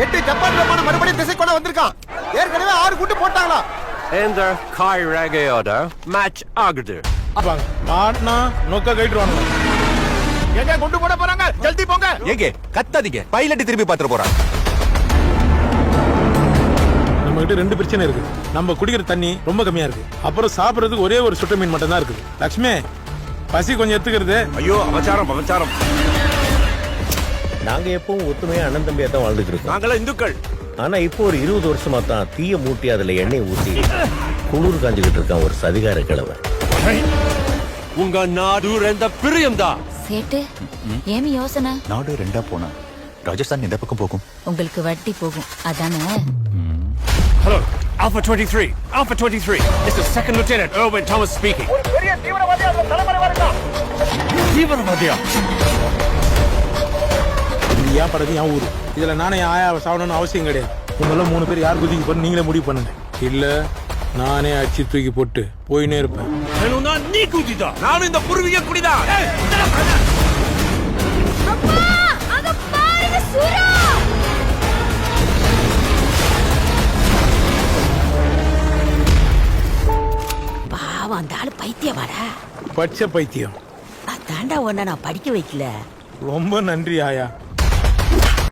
8 Japan விமான மறுபடியும் திசை கொண்டு வந்திருக்கான். ஏற்கனவே 6 குண்டு போட்டாங்களா. இந்த காய்ரகையோட மேட்ச் ஆகுது. அப்பாங்க மாட்னா நோக்க கைட்டுவாங்க. எங்க குண்டு போட போறாங்க? ஜல்தி போங்க. ஏங்க கத்தாதீங்க, பைலட் திருப்பி பாத்துட்டு போறான். நம்ம கிட்ட 2 பிரச்சனை இருக்கு. நம்ம குடிக்கிற தண்ணி ரொம்ப கம்மியா இருக்கு. அப்புறம் சாப்பிடுறதுக்கு ஒரே ஒரு சுட்ட மீன் மட்டும் தான் இருக்குது. லட்சுமி பசி கொஞ்சம் எடுத்துக்கிறது. ஐயோ அபச்சாரம் அபச்சாரம். நாங்க எப்பவும் ஒத்துமையா அண்ணன் தம்பியா தான் வாழ்ந்துட்டு இருக்கோம். நாங்கள இந்துக்கள். ஆனா இப்போ ஒரு 20 வருஷமா தான் தீய மூட்டி அதுல எண்ணெய் ஊத்தி குளிர் காஞ்சுகிட்டு இருக்கான் ஒரு சதிகார கிழவன். உங்க நாடு ரெண்ட பிரியம்தான். சேட்டு ஏமி யோசனை? நாடு 2 போனா ராஜஸ்தான் எந்த பக்கம் போகும்? உங்களுக்கு வட்டி போகும் அதானே? Hello, Alpha 23. Alpha 23. This is Second Lieutenant Erwin Thomas speaking. ஒரு பெரிய தீவிரவாதி அந்த தலைமறை வருதான். தீவிரவாதியா? இது ஏன் படகு என் ஊரு. இதுல நானே ஆயா சாவணும்னு அவசியம் கிடையாது. உங்கள 3 பேர் யார் குதிக்கு போட்டு நீங்களே முடிவு பண்ணுங்க. இல்ல நானே அடிச்சு தூக்கி போட்டு போயினே இருப்பேன். நீ குதிதா. நானும் இந்த பூர்வீக குடிதான். பாவம் அந்த ஆளு பைத்தியமாடா. பச்சை பைத்தியம். அதாண்டா உன்னை நான் படிக்க வைக்கல. ரொம்ப நன்றி ஆயா.